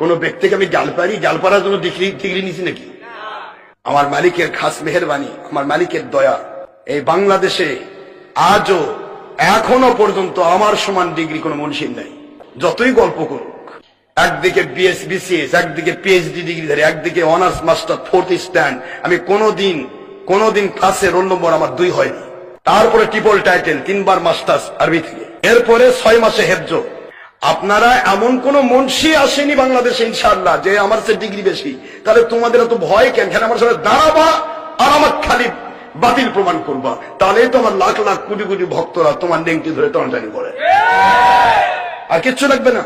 কোন ব্যক্তিকে আমি গাল পারি, গাল পাড়ার জন্য ডিগ্রি নিছি নাকি? আমার মালিকের খাস মেহেরবানি, আমার মালিকের দয়া, এই বাংলাদেশে আজও এখনো পর্যন্ত আমার সমান ডিগ্রি কোন মনীষীর নাই। যতই গল্প করুক, একদিকে বিএস বিসিএস, একদিকে পিএইচডি ডিগ্রিধারী, একদিকে অনার্স মাস্টার, ফোর্থ স্ট্যান্ড, আমি কোনদিন ক্লাসে রোল নম্বর আমার 2 হয়নি। তারপরে ট্রিপল টাইটেল, 3 বার মাস্টার্স আরবি থেকে, এরপরে 6 মাসে হেফজ। আপনারা এমন কোন মুন্সি আসেনি বাংলাদেশে ইনশাআল্লাহ যে আমার চেয়ে ডিগ্রি বেশি। তাহলে তোমাদের এত ভয় কেন? আমার সাথে দাঁড়াবা আর আমার খালি বাতিল প্রমাণ করবা, তাহলেই তো আমার লাখ লাখ কোটি কোটি ভক্তরা তোমার নেংটি ধরে টানাটানি করে, আর কিচ্ছু লাগবে না।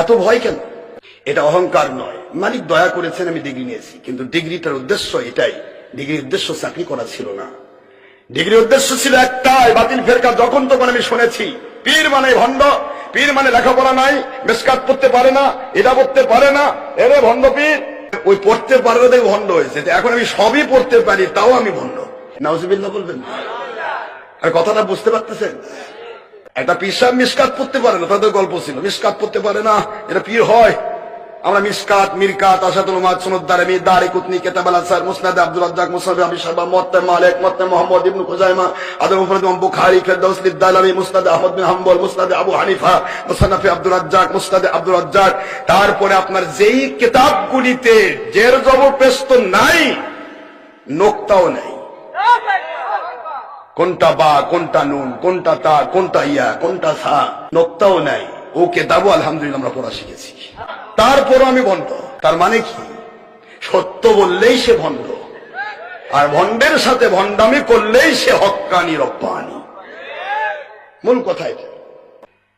এত ভয় কেন? এটা অহংকার নয়। মালিক দয়া করেছেন, আমি ডিগ্রি নিয়েছি, কিন্তু ডিগ্রিটার উদ্দেশ্য এটাই। ডিগ্রির উদ্দেশ্য চাকরি করা ছিল না। ডিগ্রির উদ্দেশ্য ছিল একটাই, বাতিল ফেরকা যখন তখন আমি শুনেছি পীর মানে ভণ্ড, পীর মানে লেখাপড়া নাই, মেসকাত পড়তে পারে না, এটা পড়তে পারে না, এরে ভণ্ড পীর। ওই পড়তে পারে না দেখে ভণ্ড হয়েছে। এখন আমি সবই পড়তে পারি, তাও আমি ভণ্ড। নাউজুবিল্লাহ বলবেন? আর কথাটা বুঝতে পারতেছেন? একটা পীর সাহেব মিসকাত পড়তে পারে না, তাদের গল্প ছিল মিসকাত পড়তে পারে না, এটা পীর হয়। আমরা মিসকাত, মিরকাত, আশাতুল উম্মাত, সুনাদ দারমি, দারি কুতনি, কিতাব আল আসার, মুসনাদ আব্দুর রাজ্জাক, মুসনাদ আবি শাহবা, মুওয়াত্তা মালিক, মুওয়াত্তা মুহাম্মদ ইবনে খুজাইমা, আদম মুফরাদ ইমাম বুখারী, ফিরদাউস লিদ-দালামি, মুসনাদ আহমদ বিন হাম্বল, মুসনাদ আবু হানিফা, মুসনাদ আব্দুর রাজ্জাক, মুসনাদ আব্দুর রাজ্জাক। তারপরে আপনার যেই কিতাবগুলিতে জের জবর পেস্ত নাই, নোক্তাও নাই, কোনটা বা, কোনটা নুন, কোনটা তা, কোনটা ইয়া, কোনটা সা, নোক্তাও নাই, ও কিতাবও আলহামদুলিল্লাহ আমরা পড়া শিখেছি। তারপরও আমি ভণ্ড। তার মানে কি? সত্য বললেই সে ভণ্ড, আর ভণ্ডের সাথে ভণ্ডামি করলেই সে হক্কানি রব্বানি। মূল কথা এটা।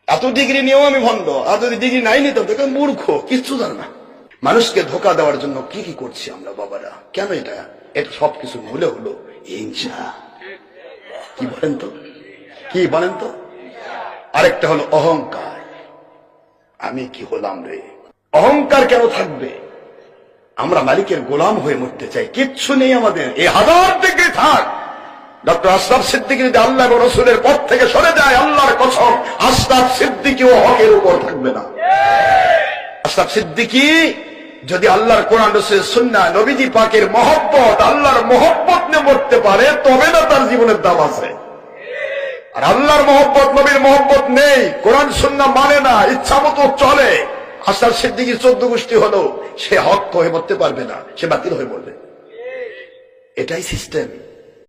এত ডিগ্রি নিয়েও আমি ভণ্ড, আর যদি ডিগ্রি নাই নিতাম তো মূর্খ, কিচ্ছু জানে না। মানুষকে ধোকা দেওয়ার জন্য কি কি করছি আমরা বাবারা? কেন এটা সবকিছু মূলে হলো হিংসা। কি বলেন তো? কি বলেন তো? আরেকটা হলো অহংকার। আমি কি হলাম রে? অহংকার কেন থাকবে? আমরা মালিকের গোলাম হয়ে মরতে চাই, কিচ্ছু নেই আমাদের। এই হাজার ডিগ্রি থাক, ডক্টর আশরাফ সিদ্দিকী যদি আল্লাহ এবং রাসূলের পথ থেকে সরে যায়, আল্লাহর কসম, আশরাফ সিদ্দিকীও হকের উপর থাকবে না। আশরাফ সিদ্দিকী যদি আল্লাহর কোরআন, রাসূল, সুন্নাহ, নবীজি পাকের মহব্বত, আল্লাহর মহব্বত নিয়ে মরতে পারে, তবে না তার জীবনের দাম আছে। আর আল্লাহর মহব্বত, নবীর মহব্বত নেই, কোরআন সুন্নাহ মানে না, ইচ্ছা মতো চলে, আশরাফ সিদ্দিকী 14 গোষ্ঠী হলো, সে হক হয়ে মরতে পারবে না, সে বাতিল হয়ে মরবে। এটাই সিস্টেম।